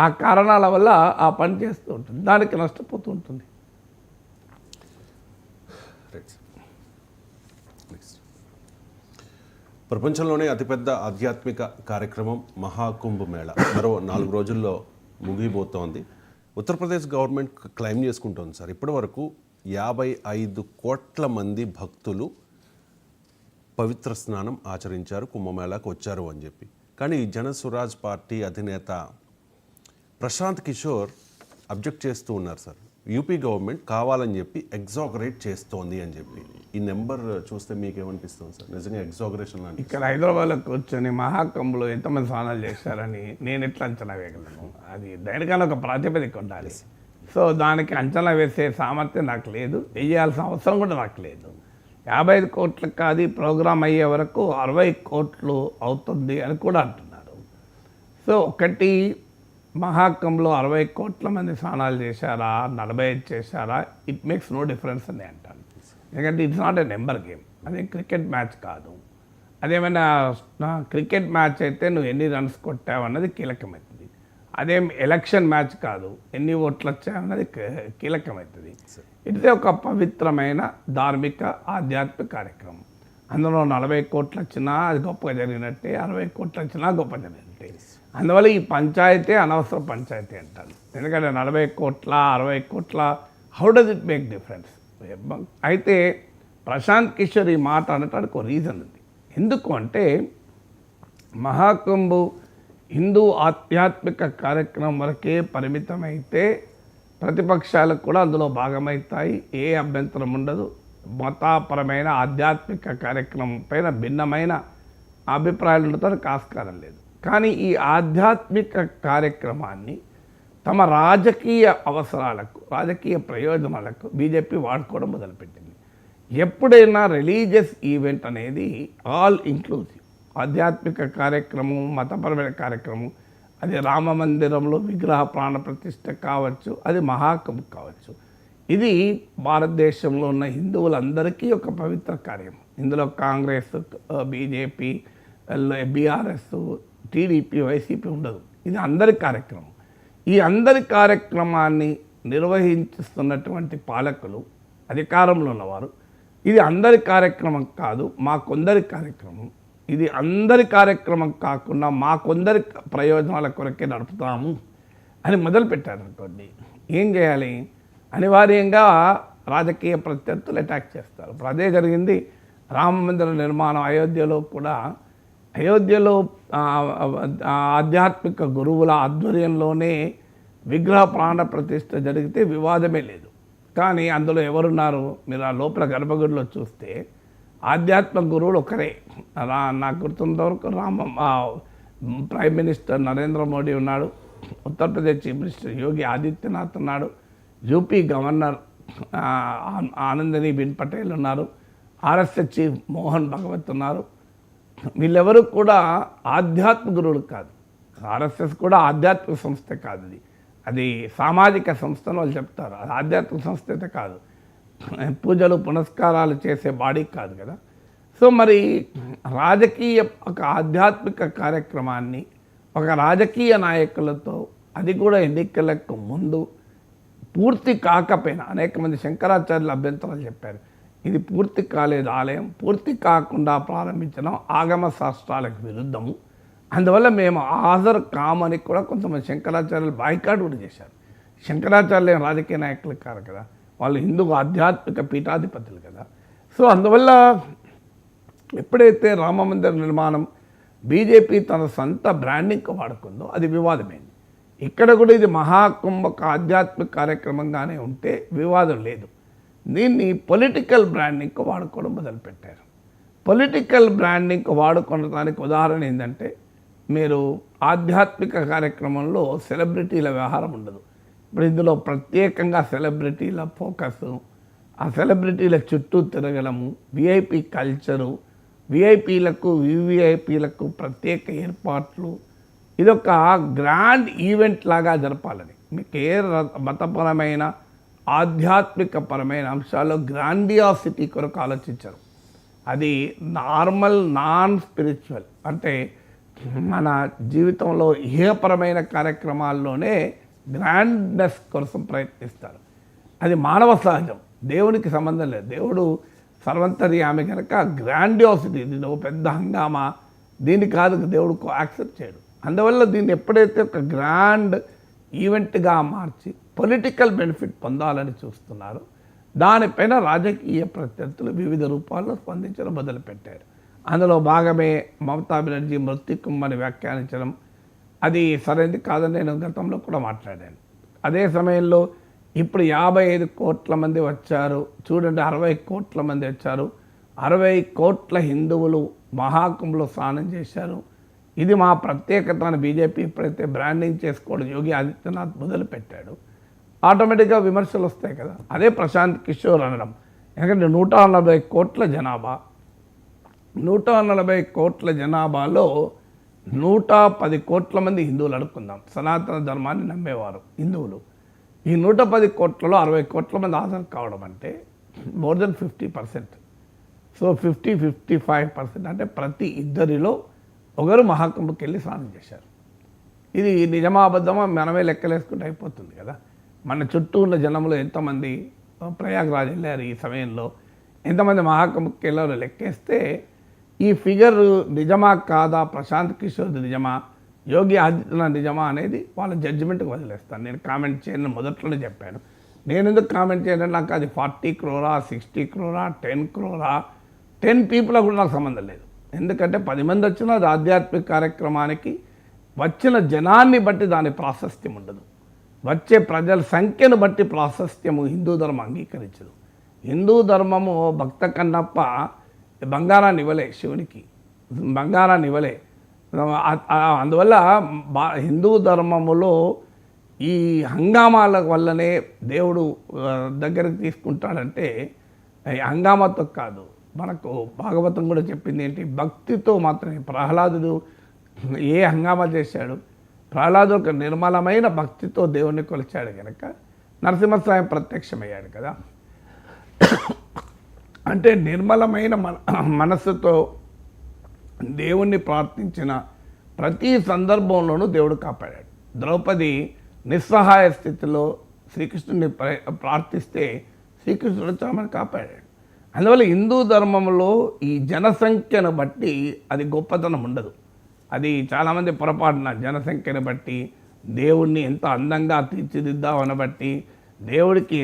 ఆ కారణాల వల్ల ఆ పని చేస్తూ ఉంటుంది, దానికి నష్టపోతూ ఉంటుంది. ప్రపంచంలోనే అతిపెద్ద ఆధ్యాత్మిక కార్యక్రమం మహాకుంభ్ మేళా మరో 4 రోజుల్లో ముగిపోతోంది. ఉత్తరప్రదేశ్ గవర్నమెంట్ క్లెయిమ్ చేసుకుంటోంది సార్, ఇప్పటి వరకు 55 కోట్ల మంది భక్తులు పవిత్ర స్నానం ఆచరించారు, కుంభమేళాకు వచ్చారు అని చెప్పి. కానీ జనస్వరాజ్ పార్టీ అధినేత ప్రశాంత్ కిషోర్ అబ్జెక్ట్ చేస్తూ ఉన్నారు సార్. యూపీ గవర్నమెంట్ కావాలని చెప్పి ఎగ్జాగరేట్ చేస్తోంది అని చెప్పి. ఈ నెంబర్ చూస్తే మీకేమనిపిస్తుంది సార్? నిజంగా ఎగ్జాగరేషన్ లాంటి ఇక్కడ హైదరాబాద్లో కూర్చొని మహాకుంభలో ఎంతమంది స్నానాలు చేశారని నేను ఎట్లా అంచనా వేయగలను? అది దేనికైనా ఒక ప్రాతిపదిక ఉండాలి. సో దానికి అంచనా వేసే సామర్థ్యం నాకు లేదు, వేయాల్సిన అవసరం కూడా నాకు లేదు. 55 కోట్లకు కాదు, ప్రోగ్రామ్ అయ్యే వరకు 60 కోట్లు అవుతుంది అని కూడా అంటున్నారు. సో ఒకటి, మహాకుంభలో 60 కోట్ల మంది స్నానాలు చేశారా, 45 చేశారా, ఇట్ మేక్స్ నో డిఫరెన్స్ అని అంటాను. ఎందుకంటే it's not a number game, అదే క్రికెట్ మ్యాచ్ కాదు. అదేమైనా క్రికెట్ మ్యాచ్ అయితే నువ్వు ఎన్ని రన్స్ కొట్టావు అన్నది కీలకమవుతుంది. అదేం ఎలక్షన్ మ్యాచ్ కాదు, ఎన్ని ఓట్లు వచ్చాయన్నది కీలకమవుతుంది. ఇది ఒక పవిత్రమైన ధార్మిక ఆధ్యాత్మిక కార్యక్రమం. అందులో 40 కోట్లు వచ్చినా అది గొప్పగా జరిగినట్టే, 60 కోట్లు వచ్చినా గొప్ప జరిగినట్టే. అందువల్ల ఈ పంచాయతీ అనవసర పంచాయతీ అంటాను. ఎందుకంటే 40 కోట్ల 60 కోట్ల how does it make difference? అయితే ప్రశాంత్ కిషోర్ ఈ మాట అనటానికి ఒక రీజన్ ఉంది. ఎందుకు అంటే మహాకుంభ్ హిందూ ఆధ్యాత్మిక కార్యక్రమం వరకే పరిమితమైతే ప్రతిపక్షాలకు కూడా అందులో భాగమవుతాయి, ఏ అభ్యంతరం ఉండదు. మతపరమైన ఆధ్యాత్మిక కార్యక్రమం పైన భిన్నమైన అభిప్రాయాలు ఉండటానికి ఆస్కారం లేదు. కానీ ఈ ఆధ్యాత్మిక కార్యక్రమాన్ని తమ రాజకీయ అవసరాలకు, రాజకీయ ప్రయోజనాలకు బీజేపీ వాడుకోవడం మొదలుపెట్టింది. ఎప్పుడైనా రిలీజియస్ ఈవెంట్ అనేది ఆల్ ఇంక్లూజివ్, ఆధ్యాత్మిక కార్యక్రమం, మతపరమైన కార్యక్రమం, అది రామ మందిరంలో విగ్రహ ప్రాణ ప్రతిష్ఠ కావచ్చు, అది మహాకుంభ్ కావచ్చు, ఇది భారతదేశంలో ఉన్న హిందువులందరికీ ఒక పవిత్ర కార్యం. ఇందులో Congress, BJP, BRS, TDP, YCP ఉండదు. ఇది అందరి కార్యక్రమం. ఈ అందరి కార్యక్రమాన్ని నిర్వహిస్తున్నటువంటి పాలకులు, అధికారంలో ఉన్నవారు, ఇది అందరి కార్యక్రమం కాదు, మా కొందరి కార్యక్రమం, ఇది అందరి కార్యక్రమం కాకుండా మా కొందరి ప్రయోజనాల కొరకే నడుపుతాము అని మొదలుపెట్టారు అనుకోండి, ఏం చేయాలి? అనివార్యంగా రాజకీయ ప్రత్యర్థులు అటాక్ చేస్తారు. ఇప్పుడు అదే జరిగింది రామ మందిర నిర్మాణం అయోధ్యలో కూడా. అయోధ్యలో ఆధ్యాత్మిక గురువుల ఆధ్వర్యంలోనే విగ్రహ ప్రాణ ప్రతిష్ఠ జరిగితే వివాదమే లేదు. కానీ అందులో ఎవరున్నారు? మీరు ఆ లోపల గర్భగుడిలో చూస్తే ఆధ్యాత్మిక గురువులు ఒకరే. నాకు గుర్తున్నంత వరకు ప్రైమ్ మినిస్టర్ నరేంద్ర మోడీ ఉన్నాడు, ఉత్తరప్రదేశ్ చీఫ్ మినిస్టర్ యోగి ఆదిత్యనాథ్ ఉన్నాడు, యూపీ గవర్నర్ ఆనందీబెన్ పటేల్ ఉన్నారు, ఆర్ఎస్ఎస్ చీఫ్ మోహన్ భగవత్ ఉన్నారు. వీళ్ళెవరూ కూడా ఆధ్యాత్మిక గురువులు కాదు. ఆర్ఎస్ఎస్ కూడా ఆధ్యాత్మిక సంస్థ కాదు, అది సామాజిక సంస్థను వాళ్ళు చెప్తారు. అది ఆధ్యాత్మిక సంస్థ అయితే కాదు, పూజలు పునస్కారాలు చేసే బాడీ కాదు కదా. సో మరి రాజకీయ ఒక ఆధ్యాత్మిక కార్యక్రమాన్ని ఒక రాజకీయ నాయకులతో, అది కూడా ఎన్నికలకు ముందు పూర్తి కాకపోయినా, అనేక మంది శంకరాచార్యులు అభ్యంతరాలు చెప్పారు, ఇది పూర్తి కాలేదు, ఆలయం పూర్తి కాకుండా ప్రారంభించడం ఆగమ శాస్త్రాలకు విరుద్ధము, అందువల్ల మేము హాజరు కామని కూడా కొంతమంది శంకరాచార్యులు బాయ్కాట్ కూడా చేశారు. శంకరాచార్యులు రాజకీయ నాయకులు కాదు కదా, వాళ్ళు హిందూ ఆధ్యాత్మిక పీఠాధిపతులు కదా. సో అందువల్ల ఎప్పుడైతే రామ మందిర నిర్మాణం బీజేపీ తన సొంత బ్రాండింగ్కి వాడుకుందో అది వివాదమైంది. ఇక్కడ కూడా ఇది మహాకుంభ ఆధ్యాత్మిక కార్యక్రమంగానే ఉంటే వివాదం లేదు. దీన్ని పొలిటికల్ బ్రాండింగ్కి వాడుకోవడం మొదలుపెట్టారు. పొలిటికల్ బ్రాండింగ్కి వాడుకోవడానికి ఉదాహరణ ఏంటంటే, మీరు ఆధ్యాత్మిక కార్యక్రమంలో సెలబ్రిటీల వ్యవహారం ఉండదు. ఇప్పుడు ఇందులో ప్రత్యేకంగా సెలబ్రిటీల ఫోకస్, ఆ సెలబ్రిటీల చుట్టూ తిరగడము, విఐపి కల్చరు, విఐపీలకు వివిఐపీలకు ప్రత్యేక ఏర్పాట్లు, ఇదొక గ్రాండ్ ఈవెంట్ లాగా జరపాలని. మీకు ఏ మతపరమైన ఆధ్యాత్మిక పరమైన అంశాల్లో గ్రాండియాసిటీ కొరకు ఆలోచించారు. అది నార్మల్ నాన్ స్పిరిచువల్, అంటే మన జీవితంలో ఇహపరమైన కార్యక్రమాల్లోనే గ్రాండ్నెస్ కోసం ప్రయత్నిస్తారు. అది మానవ సహజం, దేవునికి సంబంధం లేదు. దేవుడు సర్వంతర్యామి కనుక గ్రాండియాసిటీ, దీని ఒక పెద్ద హంగామా దీన్ని కాదు దేవుడు యాక్సెప్ట్ చేయడు. అందువల్ల దీన్ని ఎప్పుడైతే ఒక గ్రాండ్ ఈవెంట్గా మార్చి పొలిటికల్ బెనిఫిట్ పొందాలని చూస్తున్నారో దానిపైన రాజకీయ ప్రత్యర్థులు వివిధ రూపాల్లో స్పందించడం మొదలుపెట్టారు. అందులో భాగమే మమతా బెనర్జీ మృత్యుకుమ్మని వ్యాఖ్యానించడం. అది సరైనది కాదని నేను గతంలో కూడా మాట్లాడాను. అదే సమయంలో ఇప్పుడు 55 కోట్ల మంది వచ్చారు, చూడండి 60 కోట్ల మంది వచ్చారు, 60 కోట్ల హిందువులు మహాకుంభలో స్నానం చేశారు, ఇది మా ప్రత్యేకత అని బీజేపీ ఎప్పుడైతే బ్రాండింగ్ చేసుకోవడం యోగి ఆదిత్యనాథ్ మొదలుపెట్టాడు, ఆటోమేటిక్గా విమర్శలు వస్తాయి కదా. అదే ప్రశాంత్ కిషోర్ అనడం. ఎందుకంటే 140 కోట్ల జనాభా, 140 కోట్ల జనాభాలో 110 కోట్ల మంది హిందువులు అనుకుందాం, సనాతన ధర్మాన్ని నమ్మేవారు హిందువులు. ఈ 110 కోట్లలో 60 కోట్ల మంది హాజరు కావడం అంటే మోర్ దెన్ 50%. సో 55% అంటే ప్రతి ఇద్దరిలో ఒకరు మహాకుంభకి వెళ్ళి స్నానం చేశారు. ఇది నిజమా అబద్ధమా మనమే లెక్కలేసుకుంటే అయిపోతుంది కదా. మన చుట్టూ ఉన్న జనంలో ఎంతమంది ప్రయాగ్రాజ్ వెళ్ళారు ఈ సమయంలో, ఎంతమంది మహాకుంభకి వెళ్ళారో లెక్కేస్తే ఈ ఫిగర్ నిజమా కాదా, ప్రశాంత్ కిషోర్ది నిజమా, యోగి ఆదిత్యనాథ్ నిజమా అనేది వాళ్ళ జడ్జిమెంట్కి వదిలేస్తాను. నేను కామెంట్ చేయను, మొదట్లోనే చెప్పాను. నేను ఎందుకు కామెంట్ చేయను, నాకు అది 40 crore 60 crore 10 crore 10 people కూడా నాకు సంబంధం లేదు. ఎందుకంటే 10 మంది వచ్చిన అది ఆధ్యాత్మిక కార్యక్రమానికి వచ్చిన జనాన్ని బట్టి దాని ప్రాశస్త్యం ఉండదు, వచ్చే ప్రజల సంఖ్యను బట్టి ప్రాశస్త్యము హిందూ ధర్మం అంగీకరించదు. హిందూ ధర్మము భక్త కన్నప్ప బంగారాన్ని ఇవ్వలే, శివునికి బంగారాన్ని ఇవ్వలే. అందువల్ల హిందూ ధర్మములో ఈ హంగామాల వల్లనే దేవుడు దగ్గరికి తీసుకుంటాడంటే హంగామాతో కాదు. మనకు భాగవతం కూడా చెప్పింది ఏంటి, భక్తితో మాత్రమే. ప్రహ్లాదుడు ఏ హంగామా చేశాడు, ప్రహ్లాదుడు ఒక నిర్మలమైన భక్తితో దేవుణ్ణి కొలిచాడు కనుక నరసింహస్వామి ప్రత్యక్షమయ్యాడు కదా. అంటే నిర్మలమైన మనస్సుతో దేవుణ్ణి ప్రార్థించిన ప్రతి సందర్భంలోనూ దేవుడు కాపాడాడు. ద్రౌపది నిస్సహాయ స్థితిలో శ్రీకృష్ణుని ప్రార్థిస్తే శ్రీకృష్ణుడు చామని కాపాడాడు. అందువల్ల హిందూ ధర్మంలో ఈ జనసంఖ్యను బట్టి అది గొప్పతనం ఉండదు. అది చాలామంది పొరపాటున జనసంఖ్యను బట్టి దేవుణ్ణి ఎంత అందంగా తీర్చిదిద్దామని బట్టి, దేవుడికి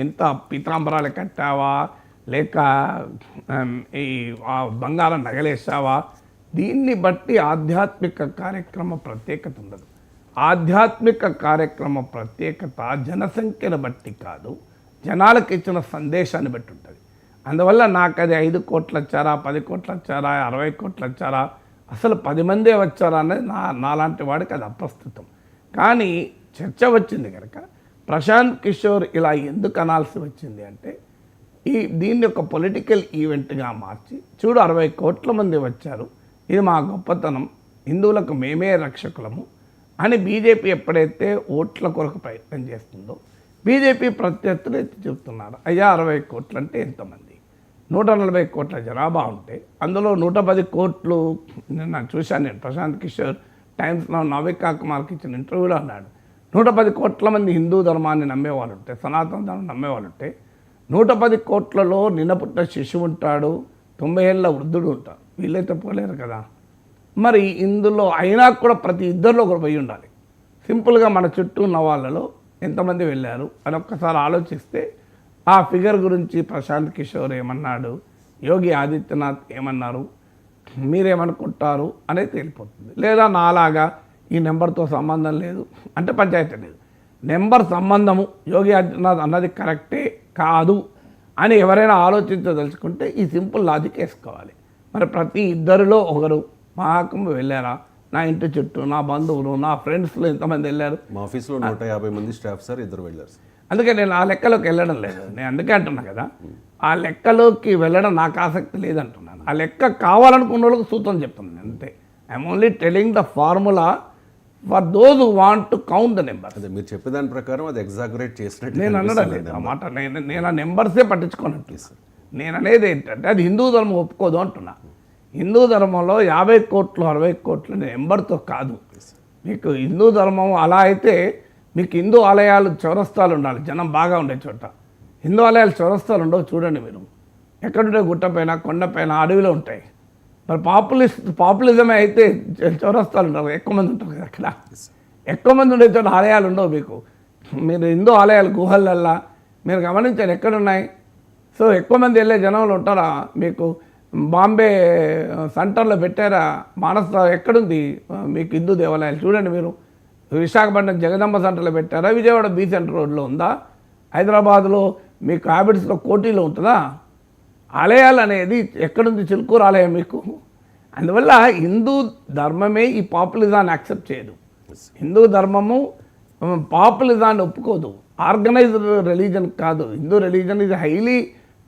ఎంత పీతాంబరాలు కట్టావా, లేక ఈ బంగారం నగలేసావా, దీన్ని బట్టి ఆధ్యాత్మిక కార్యక్రమ ప్రత్యేకత ఉండదు. ఆధ్యాత్మిక కార్యక్రమ ప్రత్యేకత జనసంఖ్యను బట్టి కాదు, జనాలకు ఇచ్చిన సందేశాన్ని బట్టి ఉంటుంది. అందువల్ల నాకు అది 5 కోట్లు వచ్చారా, 10 కోట్లు వచ్చారా, 60 కోట్లు వచ్చారా, అసలు 10 మందే వచ్చారా అనేది నాలాంటి వాడికి అది అప్రస్తుతం. కానీ చర్చ వచ్చింది కనుక ప్రశాంత్ కిషోర్ ఇలా ఎందుకు అనాల్సి వచ్చింది అంటే, దీన్ని ఒక పొలిటికల్ ఈవెంట్గా మార్చి చూడు 60 కోట్ల మంది వచ్చారు, ఇది మా గొప్పతనం, హిందువులకు మేమే రక్షకులము అని బీజేపీ ఎప్పుడైతే ఓట్ల కొరకు ప్రయత్నం చేస్తుందో బీజేపీ ప్రత్యర్థులు ఎత్తి చెప్తున్నారు. అయ్యా 60 కోట్లు అంటే ఎంతమంది, 140 కోట్ల జనాభా ఉంటే అందులో 110 కోట్లు, నిన్న చూశాను నేను ప్రశాంత్ కిషోర్ టైమ్స్లో నవికా కుమార్కి ఇచ్చిన ఇంటర్వ్యూలో అన్నాడు, 110 కోట్ల మంది హిందూ ధర్మాన్ని నమ్మేవాళ్ళు ఉంటే, సనాతన ధర్మం నమ్మేవాళ్ళు ఉంటే 110 కోట్లలో నిన్న పుట్టిన శిశువు ఉంటాడు, 90 ఏళ్ళ వృద్ధుడు ఉంటారు, వీళ్ళైతే పోలేరు కదా. మరి ఇందులో అయినా కూడా ప్రతి ఇద్దరిలో ఒకరు పోయి ఉండాలి. సింపుల్గా మన చుట్టూ ఉన్న వాళ్ళలో ఎంతమంది వెళ్ళారు అని ఒక్కసారి ఆలోచిస్తే ఆ ఫిగర్ గురించి ప్రశాంత్ కిషోర్ ఏమన్నాడు, యోగి ఆదిత్యనాథ్ ఏమన్నారు, మీరేమనుకుంటారు అనేది తేలిపోతుంది. లేదా నాలాగా ఈ నెంబర్తో సంబంధం లేదు అంటే పంచాయతీ లేదు, నెంబర్ సంబంధము యోగి ఆదిత్యనాథ్ అన్నది కరెక్టే కాదు అని ఎవరైనా ఆలోచించదలుచుకుంటే ఈ సింపుల్ లాజిక్ వేసుకోవాలి. మరి ప్రతి ఇద్దరిలో ఒకరు మహాకుంభ వెళ్ళారా, నా ఇంటి చుట్టూ నా బంధువులు నా ఫ్రెండ్స్లో ఎంతమంది వెళ్ళారు, మా ఆఫీస్లో 150 మంది స్టాఫ్ సార్, 2 వెళ్ళారు సార్. అందుకే నేను ఆ లెక్కలోకి వెళ్ళడం లేదు. నేను అందుకే అంటున్నా కదా, ఆ లెక్కలోకి వెళ్ళడం నాకు ఆసక్తి లేదంటున్నాను. ఆ లెక్క కావాలనుకున్న వాళ్ళకి సూత్రం చెప్తున్నాను అంతే. I'm only telling the formula for those who want to count the number. అదే మీరు చెప్పేదాని ప్రకారం అది ఎగ్జాగరేట్ చేసినట్టు నేను అనడం లేదు ఆ మాట. నేను ఆ నెంబర్సే పట్టించుకోనట్టు. నేను అనేది ఏంటంటే అది హిందూ ధర్మం ఒప్పుకోదు అంటున్నా. హిందూ ధర్మంలో 50 కోట్లు 60 కోట్లు నెంబర్తో కాదు. మీకు హిందూ ధర్మం అలా అయితే మీకు హిందూ ఆలయాలు చౌరస్తాలు ఉండాలి, జనం బాగా ఉండే చోట. హిందూ ఆలయాలు చౌరస్తాలు ఉండవు, చూడండి మీరు. ఎక్కడుంటే గుట్టపైన కొండపైన అడవిలో ఉంటాయి. మరి పాపులిజమే అయితే చౌరస్తాలు ఉంటారు, ఎక్కువ మంది ఉంటారు కదా. అక్కడ ఎక్కువ మంది ఉండే చోట ఆలయాలు ఉండవు మీకు. మీరు హిందూ ఆలయాలు గుహలల్లా మీరు గమనించారు ఎక్కడున్నాయి. సో ఎక్కువ మంది వెళ్ళే జనంలో ఉంటారా? మీకు బాంబే సెంటర్లో పెట్టారా? మానస ఎక్కడుంది మీకు హిందూ దేవాలయాలు? చూడండి మీరు. విశాఖపట్నం జగదంబ సెంటర్లో పెట్టారా? విజయవాడ బీ సెంటర్ రోడ్లో ఉందా? హైదరాబాద్లో మీకు హ్యాబిట్స్లో కోటిలో ఉంటుందా? ఆలయాలు అనేది ఎక్కడుంది? చిలుకూరు ఆలయం మీకు. అందువల్ల హిందూ ధర్మమే ఈ పాపులిజాన్ని యాక్సెప్ట్ చేయదు. హిందూ ధర్మము పాపులిజాన్ని ఒప్పుకోదు. ఆర్గనైజ్డ్ రిలీజన్ కాదు. హిందూ రిలీజన్ ఇది హైలీ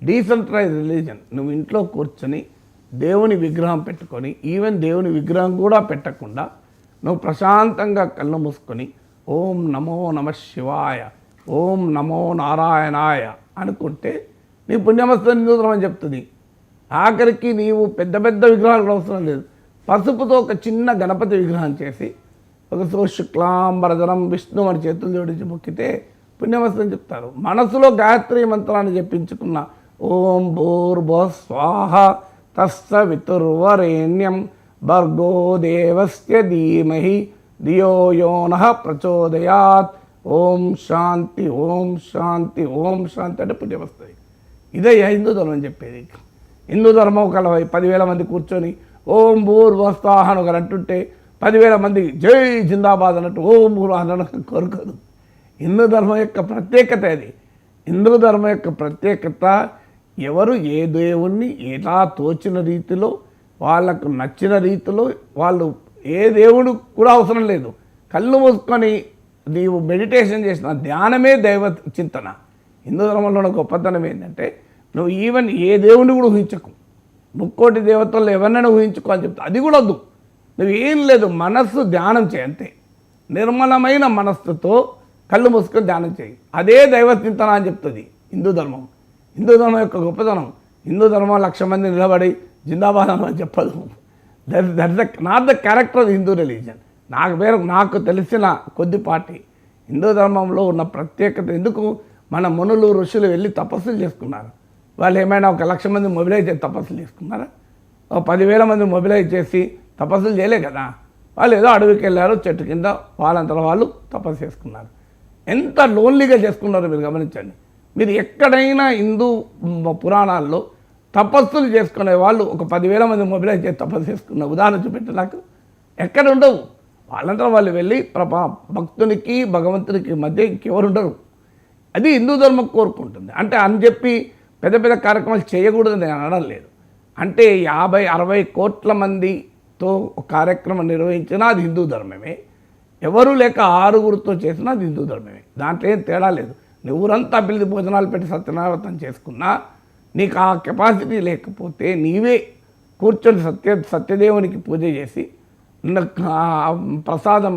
డీసెంట్రలైజ్డ్ రిలీజన్. నువ్వు ఇంట్లో కూర్చొని దేవుని విగ్రహం పెట్టుకొని, ఈవెన్ దేవుని విగ్రహం కూడా పెట్టకుండా నువ్వు ప్రశాంతంగా కళ్ళు మూసుకొని ఓం నమో నమ శివాయ, ఓం నమో నారాయణాయ అనుకుంటే నీ పుణ్యమస్తు హిందూ ధర్మం చెప్తుంది. ఆఖరికి నీవు పెద్ద పెద్ద విగ్రహాలు కూడా అవసరం లేదు. పసుపుతో ఒక చిన్న గణపతి విగ్రహం చేసి ఒక శుక్లాంబరధరం విష్ణు అని చేతులు జోడించి మొక్కితే పుణ్యమస్తని చెప్తారు. మనసులో గాయత్రి మంత్రాన్ని చెప్పించుకున్న ఓం భూర్భువః స్వాహ తస్సవితుర్వరేణ్యం భర్గో దేవస్య ధీమహి ధియో యో నః ప్రచోదయాత్ ఓం శాంతి ఓం శాంతి ఓం శాంతి అంటే పుణ్యమస్తది. ఇదే హిందూ ధర్మం చెప్పేది. హిందూ ధర్మం ఒక 10,000 మంది కూర్చొని ఓం భూర్భువః స్వాహ అని ఒకరు అంటుంటే 10,000 మంది జై జిందాబాద్ అన్నట్టు ఓం భూర్ అనడం కోరుకోదు. హిందూ ధర్మం యొక్క ప్రత్యేకత అది. హిందూ ధర్మం యొక్క ప్రత్యేకత ఎవరు ఏ దేవుణ్ణి ఎలా తోచిన రీతిలో వాళ్ళకు నచ్చిన రీతిలో వాళ్ళు ఏ దేవుడు కూడా అవసరం లేదు. కళ్ళు మూసుకొని నీవు మెడిటేషన్ చేసిన ధ్యానమే దైవ చింతన. హిందూ ధర్మంలో గొప్పతనం ఏంటంటే నువ్వు ఈవెన్ ఏ దేవుని కూడా ఊహించకు. 3 దేవతల్లో ఎవరినైనా ఊహించుకో అని చెప్తా, అది కూడా వద్దు. నువ్వు ఏం లేదు, మనస్సు ధ్యానం చేయి అంతే. నిర్మలమైన మనస్సుతో కళ్ళు మూసుకొని ధ్యానం చేయి, అదే దైవ చింతన అని చెప్తుంది హిందూ ధర్మం. హిందూ ధర్మం యొక్క గొప్పతనం. హిందూ ధర్మం 1,00,000 మంది నిలబడి జిందాబాద్ అని చెప్పదు. Not the character of Hindu religion. నాకు తెలిసిన కొద్దిపాటి హిందూ ధర్మంలో ఉన్న ప్రత్యేకత ఎందుకు, మన మునులు ఋషులు వెళ్ళి తపస్సులు చేసుకున్నారు. వాళ్ళు ఏమైనా 1,00,000 మంది మొబిలైజ్ చేసి తపస్సులు చేసుకున్నారా? 10,000 మంది మొబిలైజ్ చేసి తపస్సులు చేయలే కదా. వాళ్ళు ఏదో అడవికి వెళ్ళారు, చెట్టు కింద వాళ్ళంతా వాళ్ళు తపస్సు చేసుకున్నారు. ఎంత లోన్లీగా చేసుకున్నారో మీరు గమనించండి. మీరు ఎక్కడైనా హిందూ పురాణాల్లో తపస్సులు చేసుకునే వాళ్ళు ఒక 10,000 మంది మొబిలైజ్ చేసి తపస్సు చేసుకున్న ఉదాహరణ చూపెట్టి నాకు ఎక్కడ ఉండవు. వాళ్ళంతా వాళ్ళు వెళ్ళి భక్తునికి భగవంతునికి మధ్య ఇంకెవరు ఉండరు. అది హిందూ ధర్మం కోరుకుంటుంది. అంటే అని చెప్పి పెద్ద పెద్ద కార్యక్రమాలు చేయకూడదని నేను అనడం లేదు. అంటే 50-60 కోట్ల మందితో ఒక కార్యక్రమం నిర్వహించినా అది హిందూ ధర్మమే. ఎవరు లేక 6గురితో చేసినా అది హిందూ ధర్మమే. దాంట్లో ఏం తేడా లేదు. నువ్వు ఊరంతా పిలిచి భోజనాలు పెట్టి సత్యనారాయణ చేసుకున్నా నీకు ఆ కెపాసిటీ లేకపోతే నీవే కూర్చొని సత్యదేవునికి పూజ చేసి ప్రసాదం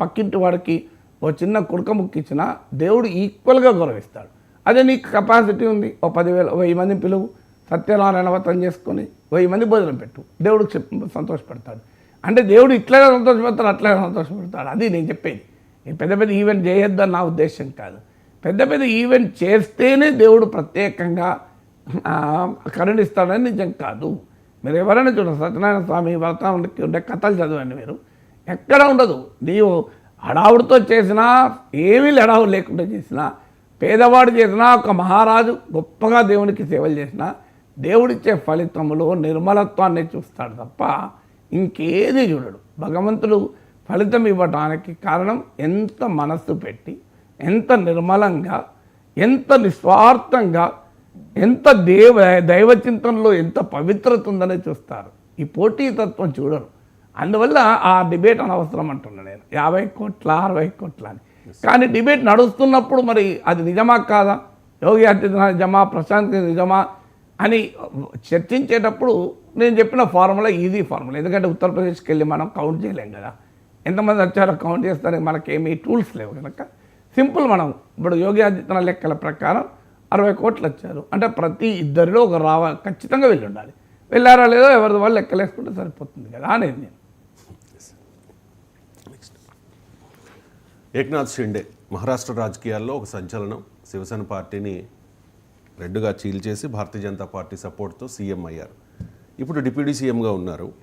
పక్కింటి వాడికి ఓ చిన్న కుడక ముక్కిచ్చిన దేవుడు ఈక్వల్గా గౌరవిస్తాడు. అదే నీకు కెపాసిటీ ఉంది, ఓ 10,000 మంది పిలువు, సత్యనారాయణ వ్రతం చేసుకొని 1000 మంది భోజనం పెట్టు, దేవుడికి సంతోషపడతాడు. అంటే దేవుడు ఇట్లాగే సంతోషపడతాడు, అట్లాగే సంతోషపడతాడు. అది నేను చెప్పేది. ఈ పెద్ద పెద్ద ఈవెంట్ చేయొద్దని నా ఉద్దేశం కాదు. పెద్ద పెద్ద ఈవెంట్ చేస్తేనే దేవుడు ప్రత్యేకంగా కరుణిస్తాడని నిజం కాదు. మీరు ఎవరైనా చూడండి, సత్యనారాయణ స్వామి వ్రతానికి ఉండే కథలు చదవండి, మీరు ఎక్కడ ఉండదు. నీవు హడావుడితో చేసినా, ఏమీ హడావుడు లేకుండా చేసినా, పేదవాడు చేసినా, ఒక మహారాజు గొప్పగా దేవునికి సేవలు చేసినా దేవుడిచ్చే ఫలితములో నిర్మలత్వాన్ని చూస్తాడు తప్ప ఇంకేది చూడడు. భగవంతుడు ఫలితం ఇవ్వడానికి కారణం ఎంత మనస్సు పెట్టి, ఎంత నిర్మలంగా, ఎంత నిస్వార్థంగా, ఎంత దైవచింతనలో ఎంత పవిత్రత ఉందనే చూస్తారు. ఈ పోటీతత్వం చూడరు. అందువల్ల ఆ డిబేట్ అనవసరం అంటున్నాను నేను. 50 కోట్ల 60 కోట్ల అని. కానీ డిబేట్ నడుస్తున్నప్పుడు మరి అది నిజమా కాదా, యోగి ఆదిత్యనాథ్ నిజమా, ప్రశాంత్ నిజమా అని చర్చించేటప్పుడు నేను చెప్పిన ఫార్ములా ఈజీ ఫార్ములా. ఎందుకంటే ఉత్తరప్రదేశ్కి వెళ్ళి మనం కౌంట్ చేయలేం కదా, ఎంతమంది వచ్చారో కౌంట్ చేస్తానికి మనకేమీ టూల్స్ లేవు కనుక సింపుల్. మనం ఇప్పుడు యోగి ఆదిత్యనాథ్ లెక్కల ప్రకారం 60 కోట్లు వచ్చారు అంటే ప్రతి ఇద్దరిలో ఒక ఖచ్చితంగా వెళ్ళి ఉండాలి. వెళ్ళారా లేదో ఎవరిది వాళ్ళు లెక్కలేసుకుంటే సరిపోతుంది కదా అనేది నేను. ఏక్నాథ్ షిండే మహారాష్ట్ర రాజకీయాల్లో ఒక సంచలనం. శివసేన పార్టీని రెడ్డుగా చీల్చేసి భారతీయ జనతా పార్టీ సపోర్ట్తో సీఎం అయ్యారు. ఇప్పుడు డిప్యూటీ సీఎంగా ఉన్నారు.